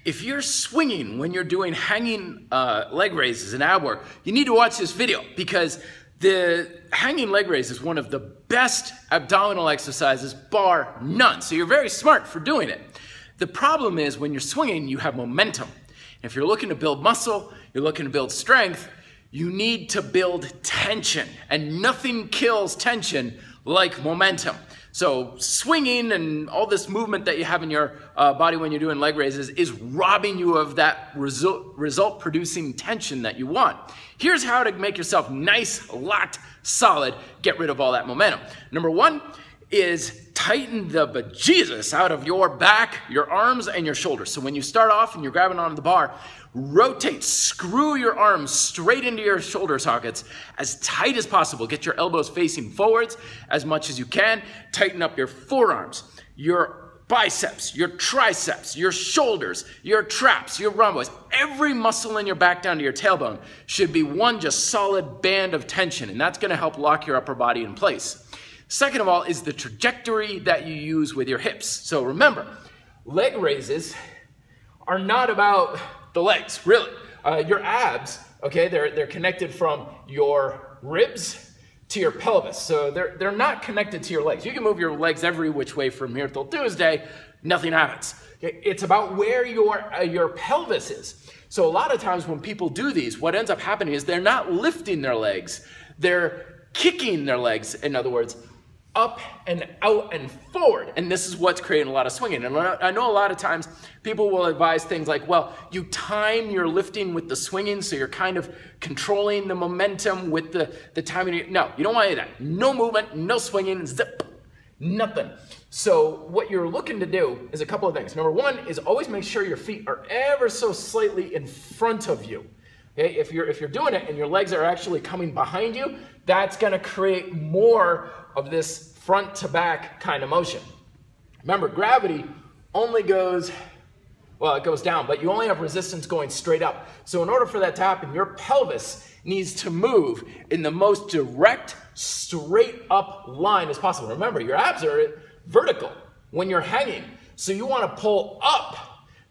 if you're swinging when you're doing hanging leg raises and ab work, you need to watch this video, because the hanging leg raise is one of the best abdominal exercises, bar none. So you're very smart for doing it. The problem is when you're swinging, you have momentum. If you're looking to build muscle, you're looking to build strength, you need to build tension, and nothing kills tension like momentum. So swinging and all this movement that you have in your body when you're doing leg raises is robbing you of that result producing tension that you want. Here's how to make yourself nice, locked, solid, get rid of all that momentum. Number one is tighten the bejesus out of your back, your arms, and your shoulders. So when you start off and you're grabbing onto the bar, rotate, screw your arms straight into your shoulder sockets as tight as possible. Get your elbows facing forwards as much as you can. Tighten up your forearms, your biceps, your triceps, your shoulders, your traps, your rhomboids. Every muscle in your back down to your tailbone should be one just solid band of tension, and that's gonna help lock your upper body in place. Second of all is the trajectory that you use with your hips. So remember, leg raises are not about the legs, really. Your abs, okay, they're connected from your ribs to your pelvis. So they're not connected to your legs. You can move your legs every which way from here till Tuesday, nothing happens. Okay? It's about where your pelvis is. So a lot of times when people do these, what ends up happening is they're not lifting their legs, they're kicking their legs, in other words, up and out and forward. And this is what's creating a lot of swinging. And I know a lot of times people will advise things like, well, you time your lifting with the swinging, so you're kind of controlling the momentum with the timing. No, you don't want any of that. No movement, no swinging, zip, nothing. So what you're looking to do is a couple of things. Number one is always make sure your feet are ever so slightly in front of you. Okay? If you're doing it and your legs are actually coming behind you, that's gonna create more of this front to back kind of motion. Remember, gravity only goes, well, it goes down, but you only have resistance going straight up. So in order for that to happen, your pelvis needs to move in the most direct, straight up line as possible. Remember, your abs are vertical when you're hanging. So you want to pull up,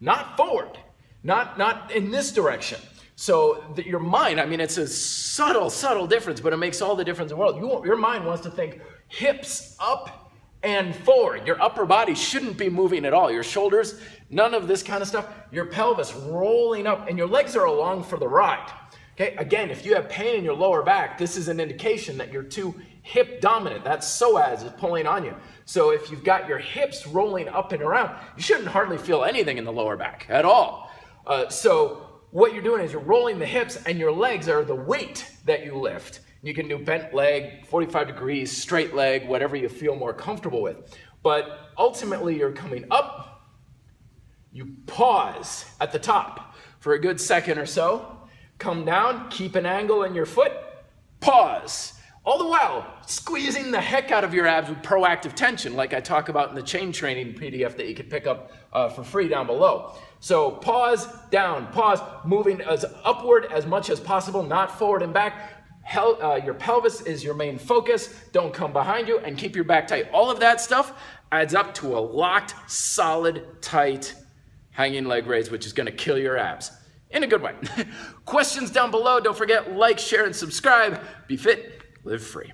not forward, not in this direction. So your mind, I mean, it's a subtle difference, but it makes all the difference in the world. Your mind wants to think hips up and forward. Your upper body shouldn't be moving at all. Your shoulders, none of this kind of stuff. Your pelvis rolling up, and your legs are along for the ride. Okay, again, if you have pain in your lower back, this is an indication that you're too hip dominant. That psoas is pulling on you. So if you've got your hips rolling up and around, you shouldn't hardly feel anything in the lower back at all. So what you're doing is you're rolling the hips, and your legs are the weight that you lift. You can do bent leg, 45 degrees, straight leg, whatever you feel more comfortable with. But ultimately, you're coming up, you pause at the top for a good second or so, come down, keep an angle in your foot, pause. All the while, squeezing the heck out of your abs with proactive tension, like I talk about in the chain training PDF that you can pick up for free down below. So pause, down, pause, moving as upward as much as possible, not forward and back. Your pelvis is your main focus. Don't come behind you, and keep your back tight. All of that stuff adds up to a locked, solid, tight hanging leg raise, which is going to kill your abs in a good way. Questions down below. Don't forget, like, share, and subscribe. Be fit, live free.